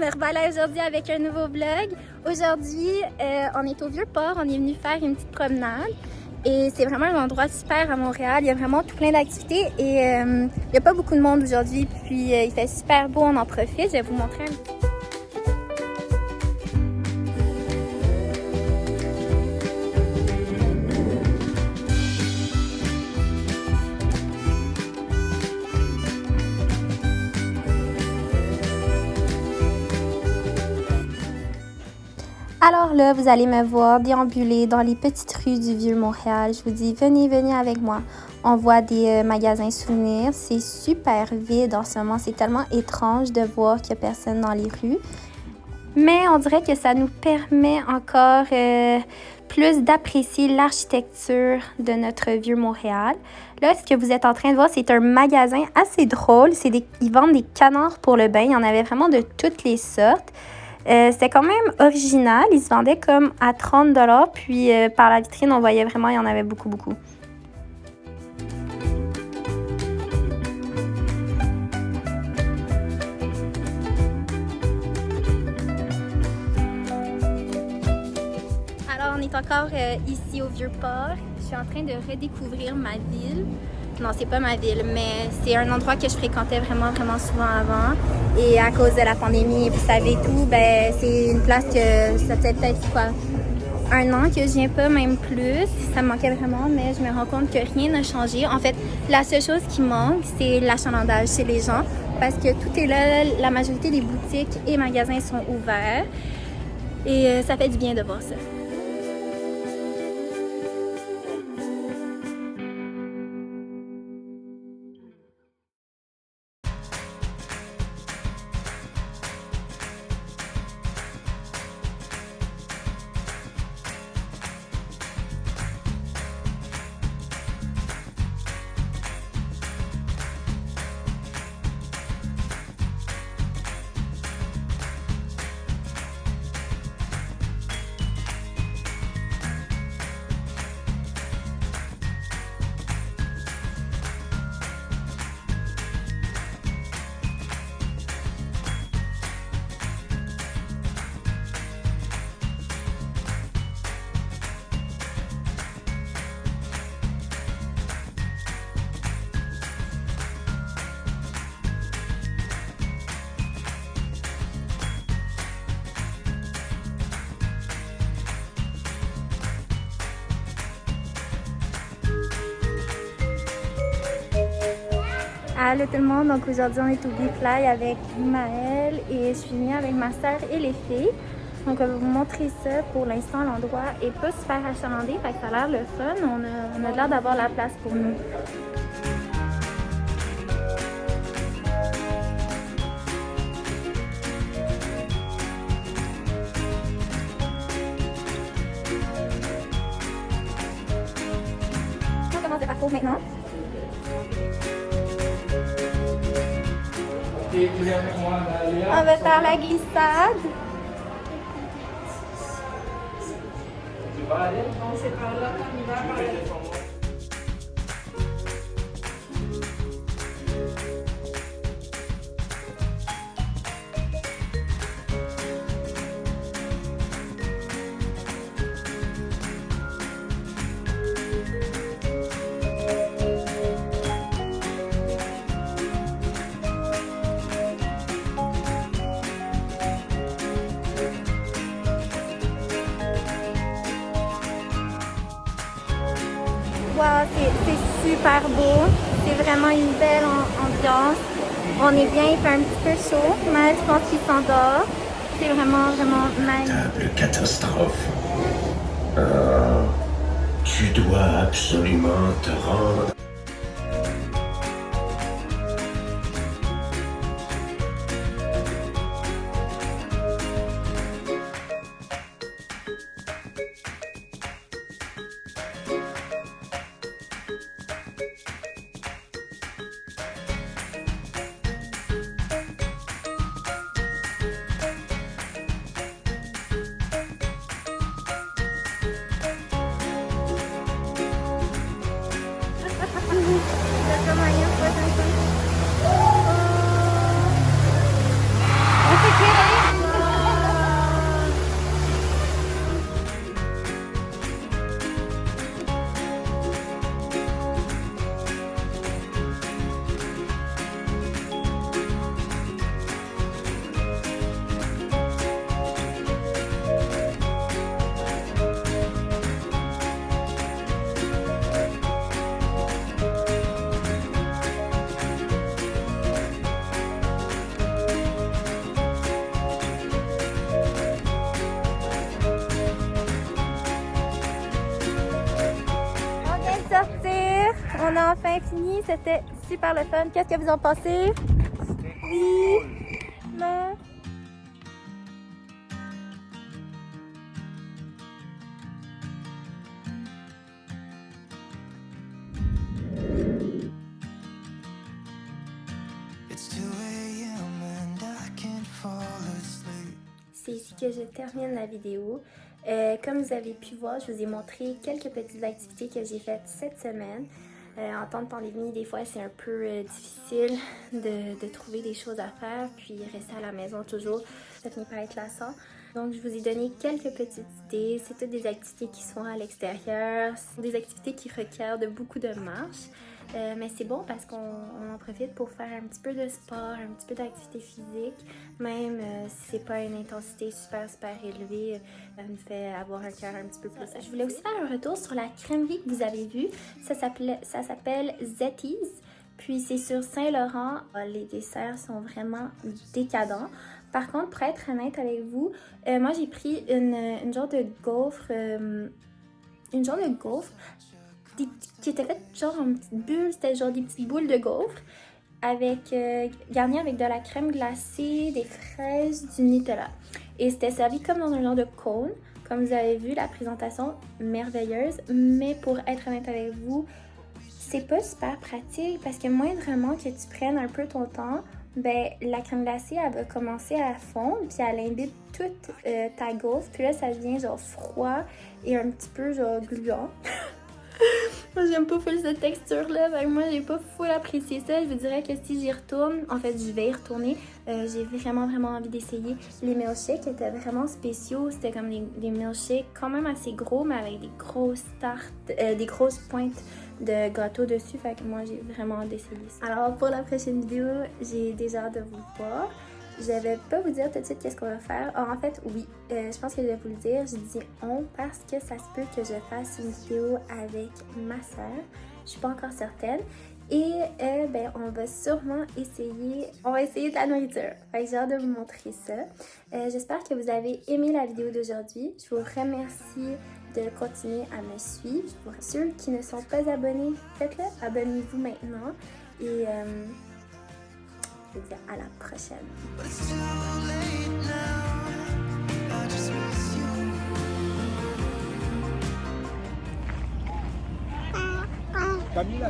me revoilà aujourd'hui avec un nouveau vlog. Aujourd'hui, on est au Vieux-Port, on est venu faire une petite promenade. Et c'est vraiment un endroit super à Montréal, il y a vraiment tout plein d'activités et il n'y a pas beaucoup de monde aujourd'hui. Puis il fait super beau, on en profite, je vais vous montrer un petit peu. Alors là, vous allez me voir déambuler dans les petites rues du Vieux-Montréal. Je vous dis, venez, venez avec moi. On voit des magasins souvenirs. C'est super vide en ce moment. C'est tellement étrange de voir qu'il n'y a personne dans les rues. Mais on dirait que ça nous permet encore plus d'apprécier l'architecture de notre Vieux-Montréal. Là, ce que vous êtes en train de voir, c'est un magasin assez drôle. Ils vendent des canards pour le bain. Il y en avait vraiment de toutes les sortes. C'était quand même original. Ils se vendaient comme à 30 $. Puis par la vitrine, on voyait vraiment il y en avait beaucoup, beaucoup. Alors, on est encore ici au Vieux-Port. Je suis en train de redécouvrir ma ville. Non, c'est pas ma ville, mais c'est un endroit que je fréquentais vraiment, vraiment souvent avant. Et à cause de la pandémie, vous savez tout, ben c'est une place que ça fait peut-être quoi, 1 an que je viens pas, même plus. Ça me manquait vraiment, mais je me rends compte que rien n'a changé. En fait, la seule chose qui manque, c'est l'achalandage chez les gens. Parce que tout est là, la majorité des boutiques et magasins sont ouverts. Et ça fait du bien de voir ça. Allô tout le monde, donc aujourd'hui on est au B-Fly avec Maëlle et je suis venue avec ma soeur et les filles. Donc on va vous montrer ça. Pour l'instant l'endroit est pas super achalandé, fait que ça a l'air le fun. On a l'air d'avoir la place pour nous. On commence le parcours maintenant. On va faire la glissade. Tu vas aller? Non, c'est par là. On va par là. Wow, c'est super beau. C'est vraiment une belle ambiance. On est bien, il fait un petit peu chaud, mais je pense qu'il s'endort. C'est vraiment, vraiment magnifique. Catastrophe. Tu dois absolument te rendre. fini, c'était super le fun. Qu'est-ce que vous en pensez? Oui? Non? C'est ici que je termine la vidéo. Comme vous avez pu voir, je vous ai montré quelques petites activités que j'ai faites cette semaine. En temps de pandémie, des fois, c'est un peu difficile de trouver des choses à faire, puis rester à la maison toujours, ça finit par être lassant. Donc, je vous ai donné quelques petites idées. C'est toutes des activités qui sont à l'extérieur, ce sont des activités qui requièrent beaucoup de marche. Mais c'est bon parce qu'on en profite pour faire un petit peu de sport, un petit peu d'activité physique, même si c'est pas une intensité super élevée, ça nous fait avoir un cœur un petit peu plus. Je voulais aussi faire un retour sur la crèmerie que vous avez vue. Ça s'appelle Zetty's, puis c'est sur Saint-Laurent. Les desserts sont vraiment décadents. Par contre, pour être honnête avec vous, moi j'ai pris une genre de gaufre, qui était faite genre en petites bulles, c'était genre des petites boules de gaufres avec garnies avec de la crème glacée, des fraises, du Nutella. Et c'était servi comme dans un genre de cône. Comme vous avez vu, la présentation merveilleuse, mais pour être honnête avec vous, c'est pas super pratique parce que moindrement que tu prennes un peu ton temps, ben la crème glacée elle va commencer à fondre puis elle imbibe toute ta gaufre, puis là ça devient genre froid et un petit peu genre gluant. Moi j'aime pas full cette texture là, moi j'ai pas full apprécié ça. Je vous dirais que si j'y retourne, en fait je vais y retourner, j'ai vraiment envie d'essayer. Les milkshakes étaient vraiment spéciaux, c'était comme des milkshakes quand même assez gros mais avec des grosses tartes, des grosses pointes de gâteau dessus, fait que moi j'ai vraiment hâte d'essayer ça. Alors pour la prochaine vidéo, j'ai déjà hâte de vous voir. Je vais pas vous dire tout de suite qu'est-ce qu'on va faire. En fait, oui, je pense que je vais vous le dire. Je dis on parce que ça se peut que je fasse une vidéo avec ma soeur. Je suis pas encore certaine. Et ben, on va sûrement essayer de la nourriture. Fait que j'ai hâte de vous montrer ça. J'espère que vous avez aimé la vidéo d'aujourd'hui. Je vous remercie de continuer à me suivre. Pour ceux qui ne sont pas abonnés, faites-le. Abonnez-vous maintenant. Et je vous dis à la prochaine. Camille,